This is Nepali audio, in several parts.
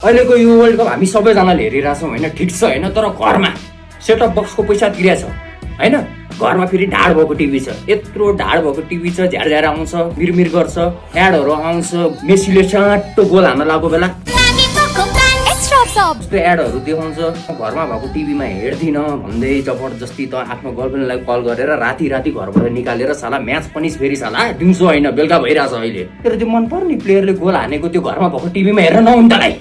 अहिलेको यो वर्ल्ड कप हामी सबैजनाले हेरिरहेछौँ होइन, ठिक छ होइन, तर घरमा सेटअप बक्सको पैसा तिरेछ होइन, घरमा फेरि ढाड भएको टिभी छ, यत्रो ढाड भएको टिभी छ, झ्यार आउँछ, मिरमिर गर्छ, एडहरू आउँछ, मेसीले चाँटो गोल हान्न लागेको बेला यस्तो एडहरू देखाउँछ, घरमा भएको टिभीमा हेर्दिनँ भन्दै जबरजस्ती त आफ्नो गर्लफ्रेन्डलाई कल गरेर राति घरबाट निकालेर साला म्याच पनि फेरि साला दिउँसो होइन बेलुका भइरहेछ अहिले। तर त्यो मनपर्ने प्लेयरले गोल हानेको त्यो घरमा भएको टिभीमा हेर्न नहुन् तलाई,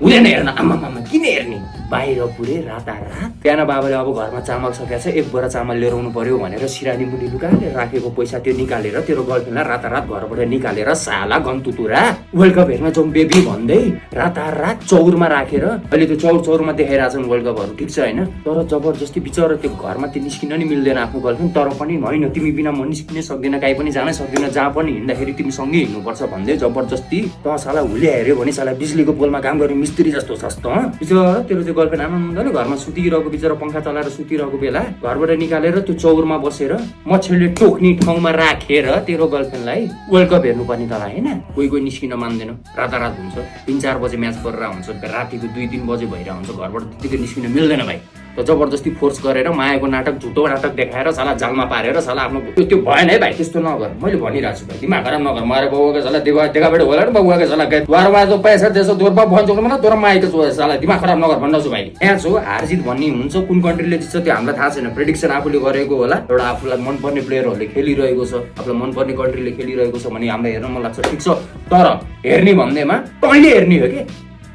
हुँदैन हेर्न, आमामा किन हेर्ने, बाहिर पुरै रातारात बिहान बाबाले अब घरमा चामल सकेको छ, एक बोरा चामल लिएर आउनु पर्यो भनेर सिरानी मुनि लुकाएर राखेको पैसा त्यो निकालेर तेरो गर्लफ्रेन्डलाई रातारात घरबाट निकालेर साला गन्तुतुरा वर्ल्ड कप हेर्न जाउँ बेबी भन्दै रातारात चौरमा राखेर अहिले त्यो चौरमा देखाइरहेछन् वर्ल्ड कपहरू, ठिक छ होइन, तर जबरजस्ती बिचरा त्यो घरमा त्यो निस्किन नि मिल्दैन आफ्नो गर्लफ्रेन्ड, तर पनि होइन तिमी बिना म निस्किनै सक्दिनँ, काहीँ पनि जानै सक्दिनँ, जहाँ पनि हिँड्दाखेरि तिमी सँगै हिँड्नुपर्छ भन्दै जबरजस्ती त साला हुलिया हेऱ्यो भने साला बिजुलीको पोलमा काम गर्ने मिस्त्री जस्तो छ त बिचरा तेरो त्यो गर्लफ्रेन्ड आनन्दले घरमा सुतिरहेको बिचरा पङ्खा चलाएर सुतिरहेको बेला घरबाट निकालेर त्यो चौरमा बसेर मच्छरले टोक्ने ठाउँमा राखेर तेरो गर्लफ्रेन्डलाई वर्ल्ड कप हेर्नुपर्ने तलाई होइन। कोही निस्किन मान्दैन, रातारात हुन्छ, 3-4 बजे म्याच गरेर हुन्छ, रातिको 2-3 बजे भइरहेको हुन्छ, घरबाट त्यतिकै निस्किन मिल्दैन भाइ। त जबरजस्ती फोर्स गरेर मायाको नाटक झुटो नाटक देखाएर साला जालमा पारेर साला आफ्नो त्यो भएन है भाइ, त्यस्तो नगर, मैले भनिरहेको छु भाइ, दिमाग खराब नगर, मारे बाबुका साला देखाबेट होला नि बाबुका साला द्वारमा जो पैसा त्यसो दोर्पा भन्छ मलाई तर माइक साला दिमाग खराब नगर भन्नु छु भाइ। यहाँ छु हारजित भन्ने हुन्छ, कुन कन्ट्रीले जित्छ त्यो हामीलाई थाहा छैन, प्रेडिक्सन आफूले गरेको होला, एउटा आफूलाई मनपर्ने प्लेयरहरूले खेलिरहेको छ, आफूलाई मनपर्ने कन्ट्रीले खेलिरहेको छ भने हामीलाई हेर्न मन लाग्छ, ठिक छ, तर हेर्ने भन्दैमा तैँले हेर्ने हो कि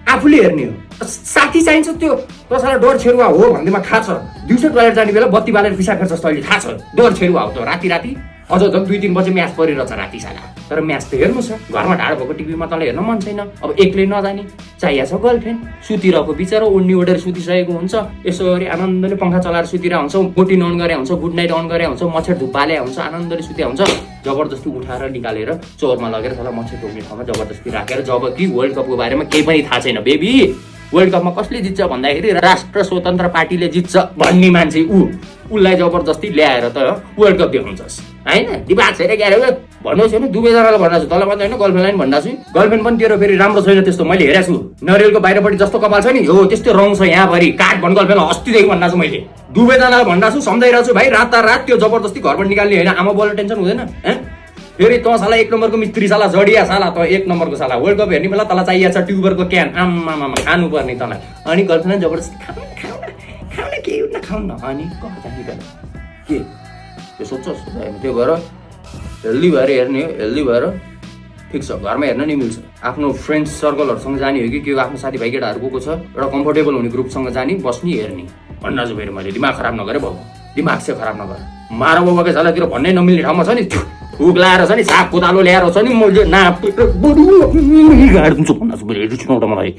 आफूले हेर्ने हो, साथी चाहिन्छ त्यो तँलाई डर छेरुवा हो भन्दैमा थाहा छ, दिउँसो टोइलेट जाने बेला बत्ती बालेर पिसाब फेर्छ अहिले थाहा छ, डर छेरुवा हो त, राति अझ झन् 2-3 बजे म्याच परिरहेछ राति साला, तर म्याच त हेर्नु छ, घरमा ढाड भएको टिभीमा तँलाई हेर्न मन छैन, अब एक्लै नजाने चाहिएको छ गर्लफ्रेन्ड, सुतिरहेको बिचरा ओढ्नी ओढेर सुतिसकेको हुन्छ, यसो गरी आनन्दले पङ्खा चलाएर सुतिरहेको हुन्छ, मोटिन अन गरे हुन्छ, गुड नाइट अन गरे हुन्छ, मच्छर धुप्पाले हुन्छ, आनन्दले सुत्या हुन्छ, जबरजस्ती उठाएर निकालेर चौरमा लगेर साला मच्छर टोक्ने ठाउँमा जबरजस्ती राखेर, जबकि वर्ल्ड कपको बारेमा केही पनि थाहा छैन बेबी, वर्ल्ड कपमा कसले जित्छ भन्दाखेरि राष्ट्र स्वतन्त्र पार्टीले जित्छ भन्ने मान्छे उसलाई जबरजस्ती ल्याएर त वर्ल्ड कप देखाउँछस् होइन, दिमाग छैन क्या भन्नुहोस् होइन, दुवैजनालाई भन्दा छु, तँलाई मात्रै होइन गर्लफ्रेन्डलाई पनि भन्दा छु, गर्लफ्रेन्ड पनि तेरो फेरि राम्रो छैन त्यस्तो, मैले हेरेको छु, नरियलको बाहिरपट्टि जस्तो कपाल छ नि हो त्यस्तो रङ छ यहाँभरि, काट भन् गर्लफ्रेन्डलाई अस्तिदेखि भन्दा छु मैले, दुवैजनालाई भन्दा छु, सम्झाइरहेको छु भाइ, रातारात त्यो जबरजस्ती घरबाट निकाल्ने होइन, आमा बाउलाई टेन्सन हुँदैन फेरि तँ साला 1 नम्बरको मिस्त्री साला जडिया साला, त 1 नम्बरको साला वर्ल्ड कप हेर्ने बेला तँलाई चाहिएको छ ट्युबरको क्यान, आमामा खानुपर्ने तँलाई, अनि गर्लफ्रेन्ड जबरजस्ती खाउन केही खाउन अनि कहाँ जाने के त्यो सोध्छस्, त्यो भएर हेल्दी भएर हेर्ने हो, हेल्दी भएर ठिक छ, घरमा हेर्न नि मिल्छ, आफ्नो फ्रेन्ड्स सर्कलहरूसँग जाने हो कि के आफ्नो साथीभाइ केटाहरू गएको छ, एउटा कम्फोर्टेबल हुने ग्रुपसँग जाने बस्ने हेर्ने भन्न छु फेरि मैले, दिमाग खराब नगरे बाबु, दिमाग चाहिँ खराब नगर, मार बाबाकै सालातिर भन्नै नमिल्ने ठाउँमा छ नि थुक लाएर छ नि, साग कोदालो ल्याएर छ नि, मैले नापेर बरु गाडिदिन्छु भन्दा छु, मलाई